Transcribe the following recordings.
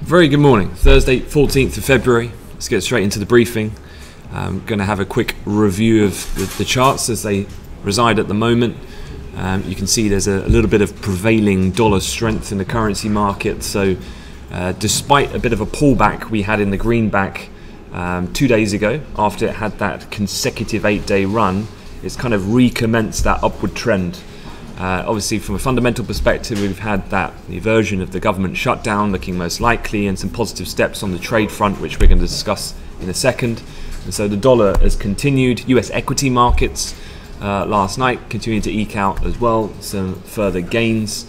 Very good morning. Thursday, 14th of February. Let's get straight into the briefing. I'm going to have a quick review of the charts as they reside at the moment. You can see there's a little bit of prevailing dollar strength in the currency market. So despite a bit of a pullback we had in the greenback 2 days ago, after it had that consecutive 8-day run, it's kind of recommenced that upward trend. Obviously, from a fundamental perspective, we've had the version of the government shutdown looking most likely, and some positive steps on the trade front, which we're going to discuss in a second. And so the dollar has continued. US equity markets last night continuing to eke out as well some further gains.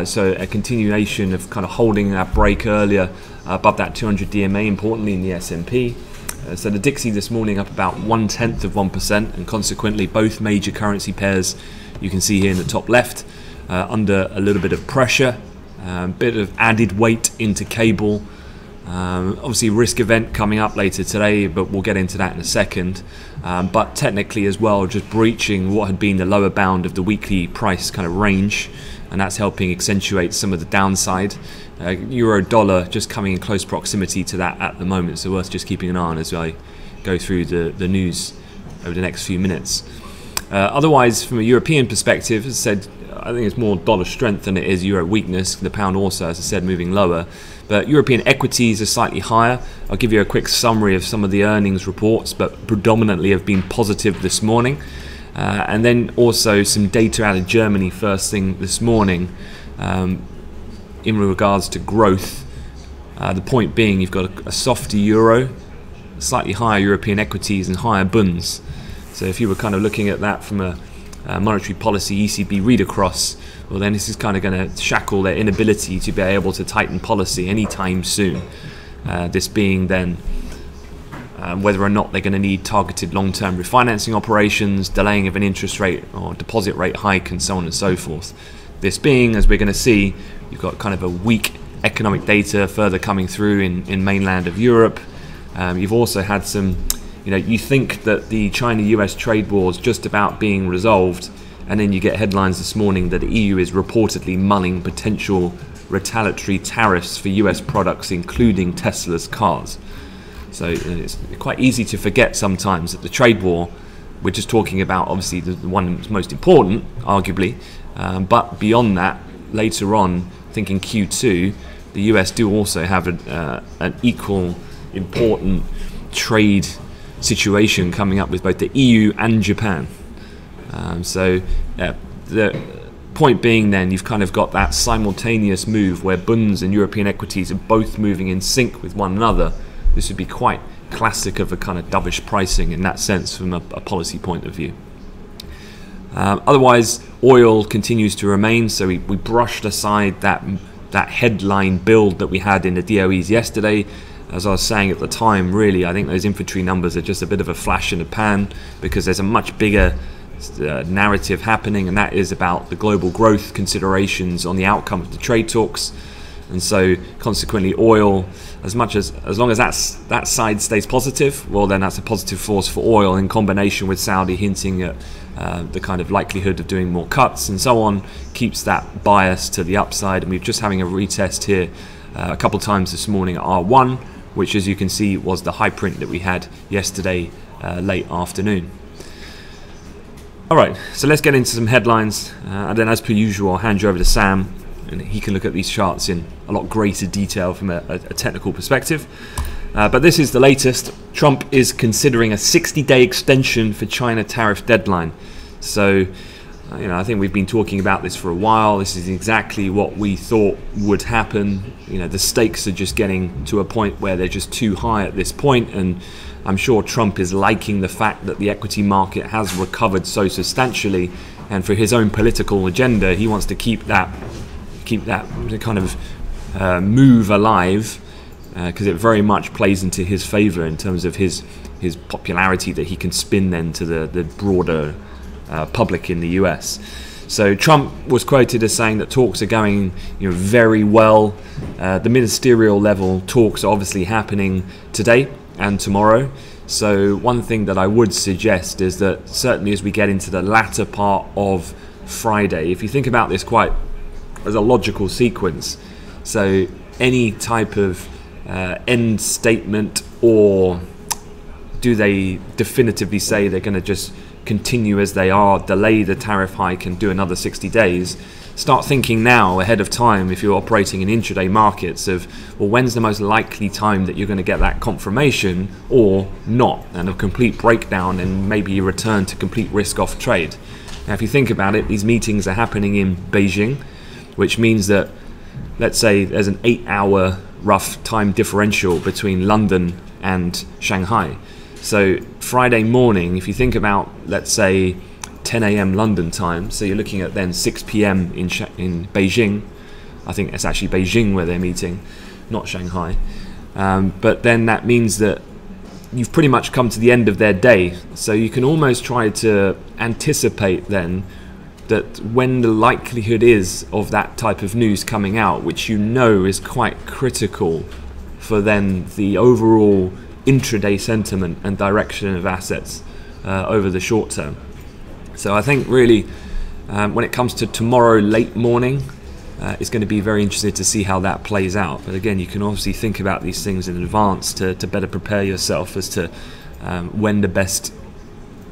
So a continuation of kind of holding that break earlier above that 200 DMA, importantly in the S&P. So the Dixie this morning up about 0.1%, and consequently both major currency pairs you can see here in the top left under a little bit of pressure, bit of added weight into cable. Obviously risk event coming up later today, but we'll get into that in a second. But technically as well, just breaching what had been the lower bound of the weekly price kind of range, and that's helping accentuate some of the downside. Euro dollar just coming in close proximity to that at the moment, so worth just keeping an eye on as I go through the news over the next few minutes. Otherwise, from a European perspective, as I said, I think it's more dollar strength than it is euro weakness. The pound also, as I said, moving lower. But European equities are slightly higher. I'll give you a quick summary of some of the earnings reports, but predominantly have been positive this morning. And then also some data out of Germany first thing this morning in regards to growth. The point being, you've got a softer euro, slightly higher European equities and higher bunds. So if you were kind of looking at that from a monetary policy ECB read across, well then this is kind of going to shackle their inability to be able to tighten policy anytime soon. This being then whether or not they're going to need targeted long-term refinancing operations, delaying of an interest rate or deposit rate hike, and so on and so forth. This being, as we're going to see, you've got kind of a weak economic data further coming through in mainland of Europe. You've also had some, you think that the China-US trade war is just about being resolved, and then you get headlines this morning that the EU is reportedly mulling potential retaliatory tariffs for US products, including Tesla's cars. So it's quite easy to forget sometimes that the trade war, we're just talking about obviously the one that's most important, arguably, but beyond that, later on, I think in Q2, the US do also have an equal important trade situation coming up with both the EU and Japan. The point being then, you've kind of got that simultaneous move where bunds and European equities are both moving in sync with one another. This would be quite classic of a kind of dovish pricing in that sense from a policy point of view. Otherwise, oil continues to remain, so we brushed aside that headline build that we had in the DOEs yesterday. As I was saying at the time, really, I think those inventory numbers are just a bit of a flash in the pan, because there's a much bigger narrative happening, and that is about the global growth considerations on the outcome of the trade talks. And so consequently oil, as long as that side stays positive, well then that's a positive force for oil, in combination with Saudi hinting at the kind of likelihood of doing more cuts and so on, keeps that bias to the upside. And we're just having a retest here a couple of times this morning at R1, which, as you can see, was the high print that we had yesterday late afternoon. All right, so let's get into some headlines, and then as per usual, I'll hand you over to Sam, and he can look at these charts in a lot greater detail from a technical perspective. But this is the latest. Trump is considering a 60-day extension for China tariff deadline. So, I think we've been talking about this for a while. This is exactly what we thought would happen. The stakes are just getting to a point where they're just too high at this point, and I'm sure Trump is liking the fact that the equity market has recovered so substantially, and for his own political agenda, he wants to keep that kind of move alive, because it very much plays into his favor in terms of his popularity that he can spin then to the broader public in the US. So Trump was quoted as saying that talks are going very well. The ministerial level talks are obviously happening today and tomorrow. So one thing that I would suggest is that certainly as we get into the latter part of Friday, if you think about this quite as a logical sequence, so any type of end statement, or do they definitively say they're going to just continue as they are, delay the tariff hike and do another 60 days? Start thinking now ahead of time, if you're operating in intraday markets, of, well, when's the most likely time that you're going to get that confirmation or not, and a complete breakdown and maybe a return to complete risk off trade. Now, if you think about it, these meetings are happening in Beijing, which means that, let's say there's an 8-hour rough time differential between London and Shanghai. So Friday morning, if you think about, let's say 10 a.m. London time, so you're looking at then 6 p.m. in Beijing. I think it's actually Beijing where they're meeting, not Shanghai. But then that means that you've pretty much come to the end of their day. So you can almost try to anticipate then that when the likelihood is of that type of news coming out, which you know is quite critical for then the overall intraday sentiment and direction of assets over the short term. So I think really when it comes to tomorrow late morning, it's going to be very interesting to see how that plays out. But again, you can obviously think about these things in advance to better prepare yourself as to when the best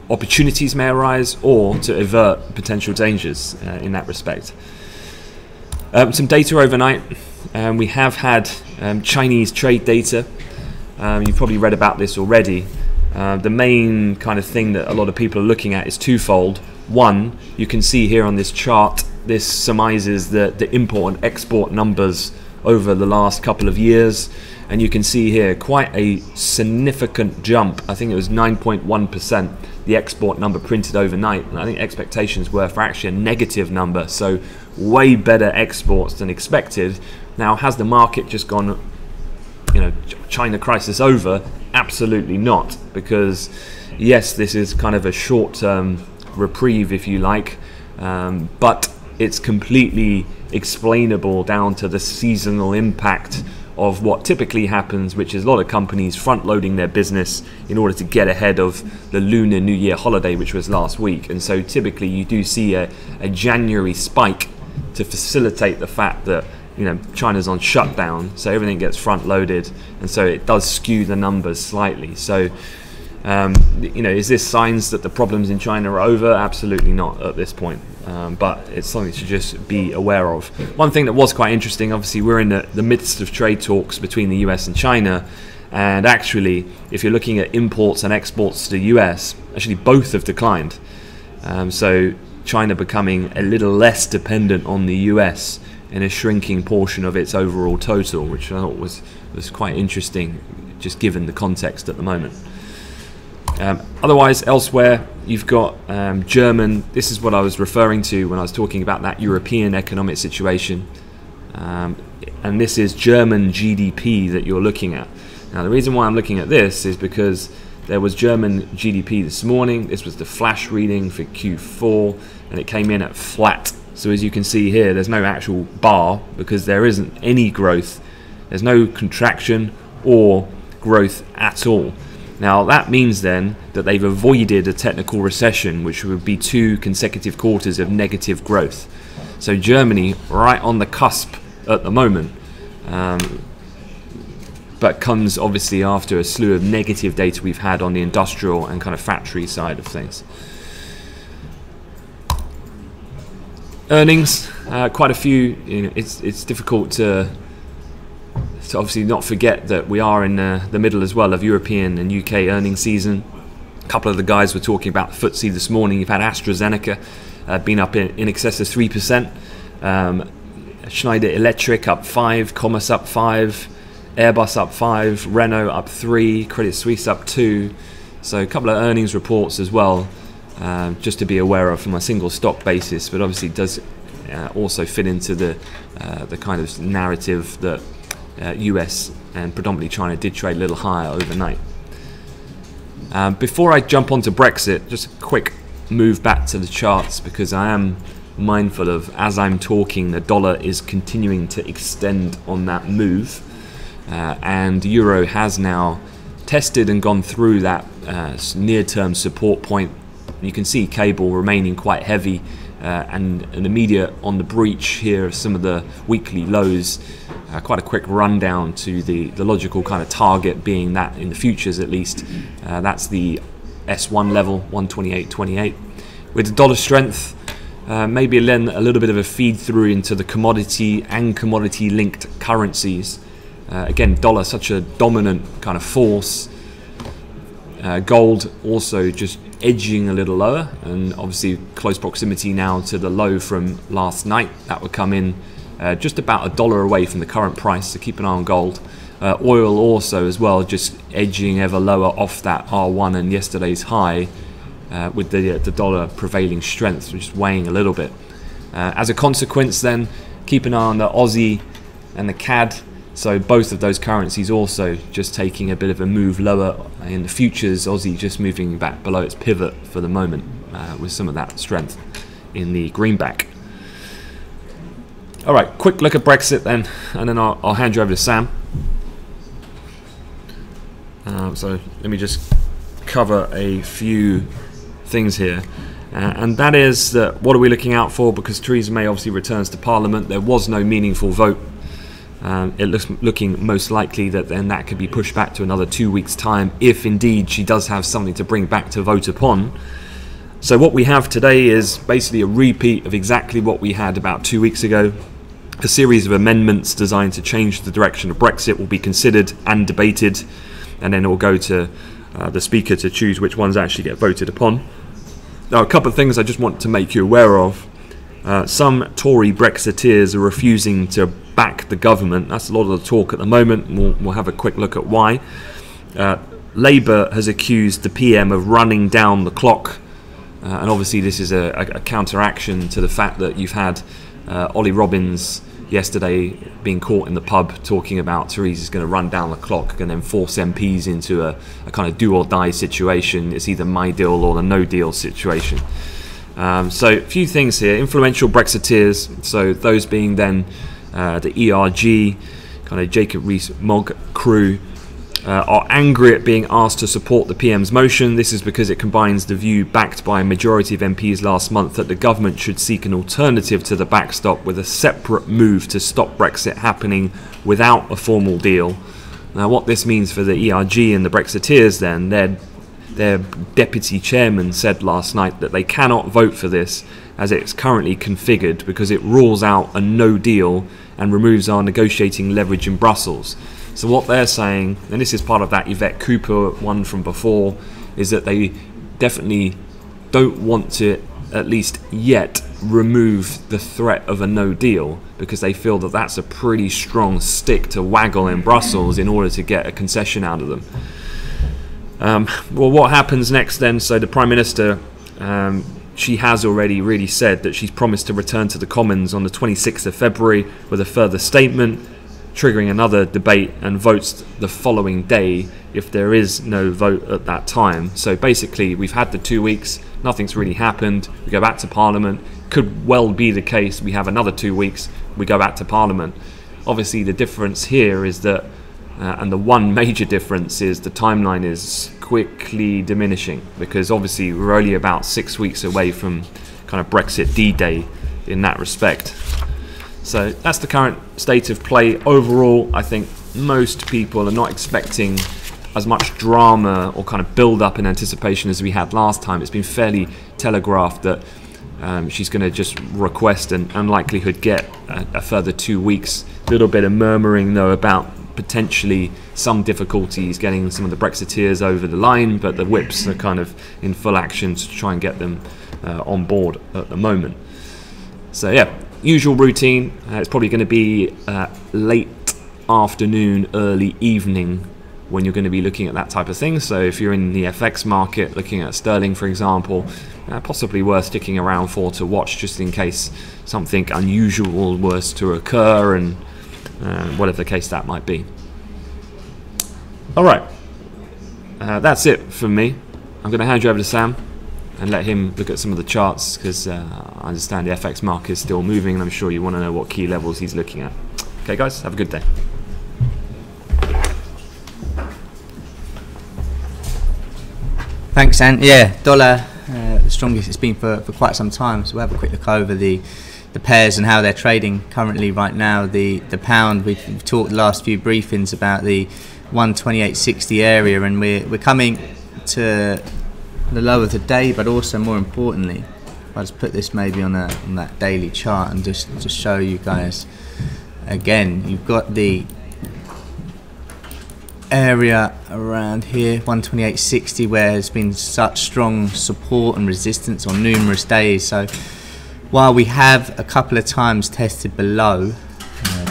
opportunities may arise, or to avert potential dangers in that respect. Some data overnight. We have had Chinese trade data. You've probably read about this already. The main kind of thing that a lot of people are looking at is twofold. One, you can see here on this chart, this surmises the import and export numbers over the last couple of years, and you can see here quite a significant jump. I think it was 9.1%, the export number printed overnight, and I think expectations were for actually a negative number, so way better exports than expected. Now, has the market just gone, China crisis over? Absolutely not, because yes, this is kind of a short-term reprieve, if you like, but it's completely explainable down to the seasonal impact of what typically happens, which is a lot of companies front-loading their business in order to get ahead of the Lunar New Year holiday, which was last week. And so typically you do see a January spike to facilitate the fact that China's on shutdown, so everything gets front-loaded, and so it does skew the numbers slightly. So is this signs that the problems in China are over? Absolutely not at this point, but it's something to just be aware of. One thing that was quite interesting, obviously we're in the midst of trade talks between the US and China, and actually if you're looking at imports and exports to the US, actually both have declined. So China becoming a little less dependent on the US in a shrinking portion of its overall total, which I thought was quite interesting, just given the context at the moment. Otherwise, elsewhere, you've got German. This is what I was referring to when I was talking about that European economic situation. And this is German GDP that you're looking at. Now, the reason why I'm looking at this is because there was German GDP this morning. This was the flash reading for Q4, and it came in at flat. So as you can see here, there's no actual bar because there isn't any growth. There's no contraction or growth at all. Now that means then that they've avoided a technical recession, which would be 2 consecutive quarters of negative growth. So Germany right on the cusp at the moment, but comes obviously after a slew of negative data we've had on the industrial and kind of factory side of things. Earnings, quite a few. It's difficult to obviously not forget that we are in the middle as well of European and UK earnings season. A couple of the guys were talking about the FTSE this morning. You've had AstraZeneca been up in excess of 3%. Schneider Electric up 5%, Commerce up 5%, Airbus up 5%, Renault up 3%, Credit Suisse up 2%. So a couple of earnings reports as well, just to be aware of from a single stock basis, but obviously does also fit into the kind of narrative that US and predominantly China did trade a little higher overnight. Before I jump onto Brexit, just a quick move back to the charts, because I am mindful of, as I'm talking, the dollar is continuing to extend on that move, and euro has now tested and gone through that near-term support point. You can see cable remaining quite heavy and an immediate on the breach here of some of the weekly lows. Quite a quick rundown to the logical kind of target being that in the futures at least. That's the S1 level, 128.28. With the dollar strength, maybe then a little bit of a feed through into the commodity and commodity linked currencies. Again, dollar such a dominant kind of force. Gold also just edging a little lower, and obviously close proximity now to the low from last night. That would come in just about $1 away from the current price, so keep an eye on gold. Oil also as well, just edging ever lower off that R1 and yesterday's high, with the dollar prevailing strength, which is weighing a little bit. As a consequence then, keep an eye on the Aussie and the CAD. So both of those currencies also just taking a bit of a move lower in the futures. Aussie just moving back below its pivot for the moment, with some of that strength in the greenback. All right, quick look at Brexit then, and then I'll hand you over to Sam. So let me just cover a few things here. And that is that what are we looking out for? Because Theresa May obviously returns to Parliament. There was no meaningful vote. It looks looking most likely that then that could be pushed back to another 2 weeks' time, if indeed she does have something to bring back to vote upon. So what we have today is basically a repeat of exactly what we had about 2 weeks ago. A series of amendments designed to change the direction of Brexit will be considered and debated, and then it will go to the Speaker to choose which ones actually get voted upon. Now, a couple of things I just want to make you aware of. Some Tory Brexiteers are refusing to back the government. That's a lot of the talk at the moment. We'll have a quick look at why. Labour has accused the PM of running down the clock, and obviously this is a counteraction to the fact that you've had Ollie Robbins yesterday being caught in the pub talking about Theresa's going to run down the clock and then force MPs into a kind of do or die situation. It's either my deal or the no deal situation. So a few things here. Influential Brexiteers, so those being then the ERG, kind of Jacob Rees-Mogg crew, are angry at being asked to support the PM's motion. This is because it combines the view backed by a majority of MPs last month that the government should seek an alternative to the backstop with a separate move to stop Brexit happening without a formal deal. Now what this means for the ERG and the Brexiteers then, their deputy chairman said last night that they cannot vote for this as it's currently configured because it rules out a no deal and removes our negotiating leverage in Brussels. So what they're saying, and this is part of that Yvette Cooper one from before, is that they definitely don't want to, at least yet, remove the threat of a no deal because they feel that that's a pretty strong stick to waggle in Brussels in order to get a concession out of them. Well, what happens next then? So the Prime Minister, she has already really said that she's promised to return to the Commons on the 26th of February with a further statement, triggering another debate and votes the following day if there is no vote at that time. So basically we've had the 2 weeks, nothing's really happened, we go back to Parliament. Could well be the case we have another 2 weeks, we go back to Parliament. Obviously the difference here is that and the one major difference is the timeline is quickly diminishing because obviously we're only about 6 weeks away from kind of Brexit D-Day in that respect. So that's the current state of play. Overall, I think most people are not expecting as much drama or kind of build-up in anticipation as we had last time. It's been fairly telegraphed that she's going to just request and unlikelihood get a further 2 weeks. A little bit of murmuring though about potentially some difficulties getting some of the Brexiteers over the line, but the whips are kind of in full action to try and get them on board at the moment. So yeah, usual routine. It's probably going to be late afternoon, early evening when you're going to be looking at that type of thing. So if you're in the FX market, looking at sterling, for example, possibly worth sticking around for to watch just in case something unusual was to occur and whatever the case that might be. All right, that's it from me. I'm going to hand you over to Sam and let him look at some of the charts because I understand the FX market is still moving and I'm sure you want to know what key levels he's looking at. Okay guys, have a good day. Thanks, Ant. Yeah, dollar the strongest it's been for quite some time. So we'll have a quick look over the pairs and how they're trading currently right now. The pound, we've talked the last few briefings about the 128.60 area, and we're coming to the low of the day, but also more importantly, I'll just put this maybe on that daily chart and just show you guys again. You've got the area around here, 128.60, where there's been such strong support and resistance on numerous days. So while we have a couple of times tested below,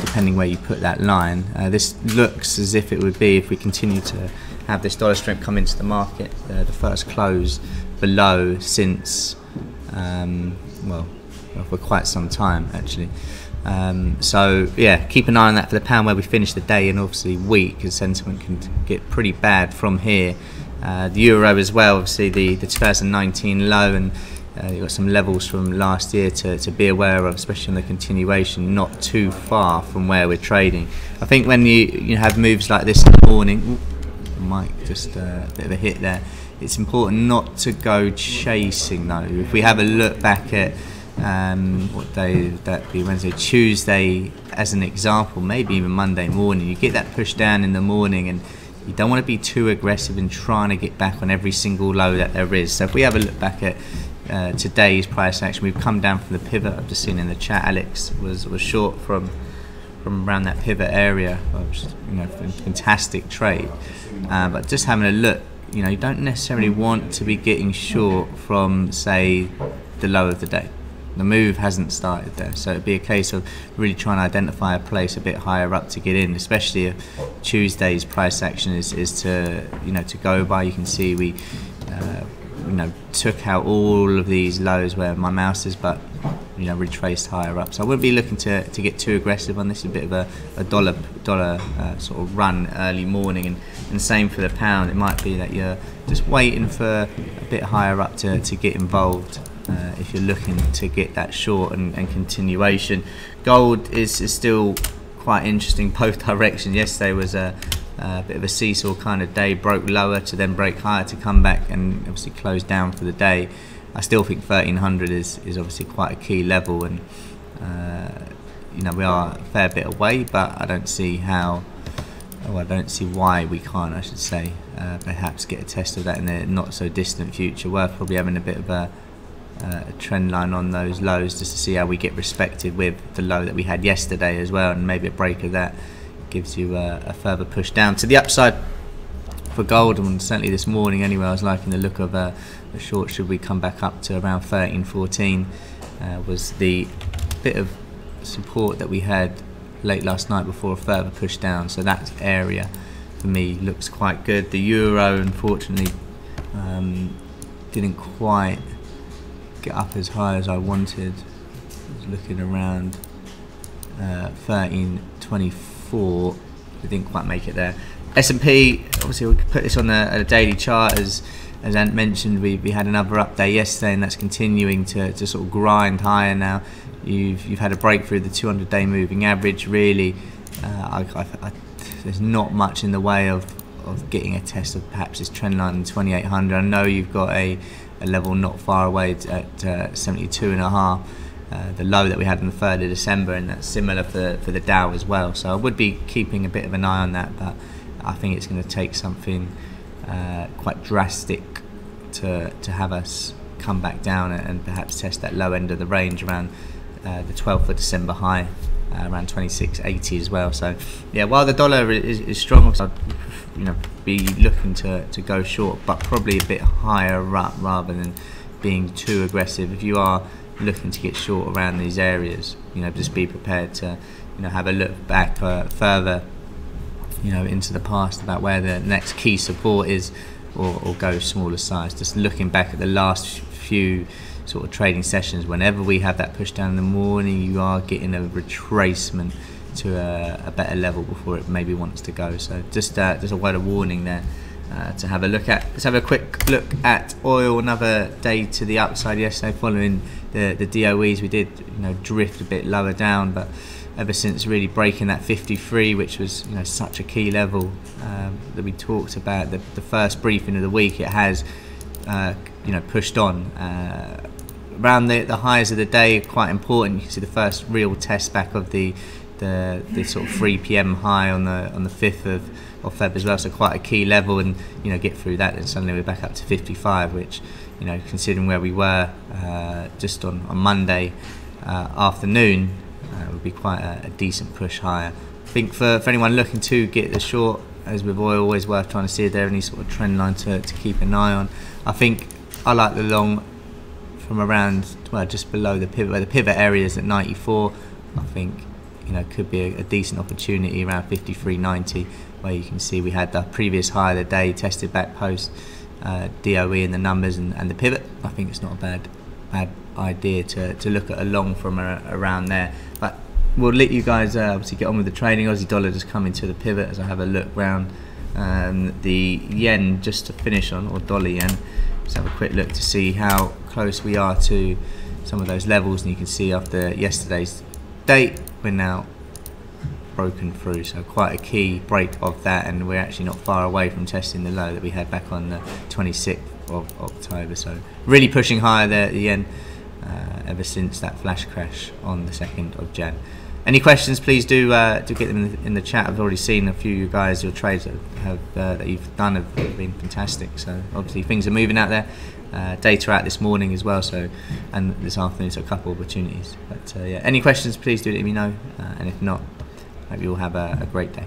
depending where you put that line, this looks as if it would be, if we continue to have this dollar strength come into the market, the first close below since, well, for quite some time actually. So yeah, keep an eye on that for the pound, where we finish the day, and obviously weak, because sentiment can get pretty bad from here. The euro as well, obviously the 2019 low, and you've got some levels from last year to be aware of, especially on the continuation, not too far from where we're trading. I think when you have moves like this in the morning, Mike, just a bit of a hit there, it's important not to go chasing though. If we have a look back at what day would that be, Wednesday, Tuesday as an example, maybe even Monday morning, you get that push down in the morning, and you don't want to be too aggressive in trying to get back on every single low that there is. So if we have a look back at today's price action, we've come down from the pivot. I've just seen in the chat Alex was short from around that pivot area, which, you know, fantastic trade. But just having a look, you know, you don't necessarily want to be getting short from, say, the low of the day. The move hasn't started there, so it'd be a case of really trying to identify a place a bit higher up to get in, especially if Tuesday's price action is to, you know, to go by. You can see we you know, took out all of these lows where my mouse is, but, you know, retraced higher up. So I wouldn't be looking to get too aggressive on this. A bit of a dollar sort of run early morning, and same for the pound. It might be that you're just waiting for a bit higher up to get involved if you're looking to get that short and continuation. Gold is still quite interesting both directions. Yesterday was a bit of a seesaw kind of day, broke lower to then break higher to come back and obviously close down for the day. I still think 1300 is obviously quite a key level, and you know, we are a fair bit away, but I don't see how, I don't see why we can't, I should say, perhaps get a test of that in the not so distant future. Worth probably having a bit of a trend line on those lows just to see how we get respected with the low that we had yesterday as well, and maybe a break of that gives you a further push down to the upside for gold. And certainly this morning anyway, I was liking the look of a short should we come back up to around 13.14 was the bit of support that we had late last night before a further push down. So that area for me looks quite good. The euro unfortunately didn't quite get up as high as I wanted. I was looking around 13.24. We didn't quite make it there. S&P, obviously we could put this on a daily chart. As Ant mentioned, we had another update yesterday, and that's continuing to sort of grind higher now. You've had a breakthrough the 200-day moving average. Really, there's not much in the way of getting a test of perhaps this trend line in 2800. I know you've got a level not far away at 72.5. The low that we had on the 3rd of December, and that's similar for the Dow as well. So I would be keeping a bit of an eye on that, but I think it's going to take something quite drastic to have us come back down and perhaps test that low end of the range around the 12th of December high, around 26.80 as well. So yeah, while the dollar is strong, I'd, you know, be looking to go short, but probably a bit higher up rather than being too aggressive. If you are looking to get short around these areas, you know, just be prepared to, you know, have a look back further, you know, into the past about where the next key support is, or go smaller size. Just looking back at the last few sort of trading sessions, whenever we have that push down in the morning, you are getting a retracement to a better level before it maybe wants to go. So just a word of warning there to have a look at. Let's have a quick look at oil. Another day to the upside yesterday following the DOEs. We did, you know, drift a bit lower down, but ever since really breaking that 53, which was, you know, such a key level that we talked about the first briefing of the week, it has pushed on. Around the highs of the day, quite important. You can see the first real test back of the sort of 3 p.m. high on the 5th of Feb as well. So quite a key level, and get through that, and suddenly we're back up to 55, which considering where we were just on Monday afternoon, would be quite a decent push higher. I think for anyone looking to get the short, as with oil, always worth trying to see if there any sort of trend line to keep an eye on. I think I like the long from around, just below the pivot, where the pivot area is at 94. I think could be a decent opportunity around 53.90, where you can see we had the previous high of the day tested back post DOE in the numbers and the pivot. I think it's not a bad idea to look at a long from around there. But we'll let you guys obviously get on with the trading. Aussie dollar just coming to the pivot as I have a look round the yen just to finish on, or dollar yen. Let's have a quick look to see how close we are to some of those levels, and you can see after yesterday's date we're now broken through, so quite a key break of that, and we're actually not far away from testing the low that we had back on the 26th of October. So really pushing higher there at the yen ever since that flash crash on the 2nd of Jan. Any questions, please do get them in the chat. I've already seen a few of you guys, your trades that you've done have been fantastic. So obviously things are moving out there. Data out this morning as well, and this afternoon, so a couple of opportunities. But any questions, please do let me know, and if not, hope you all have a great day.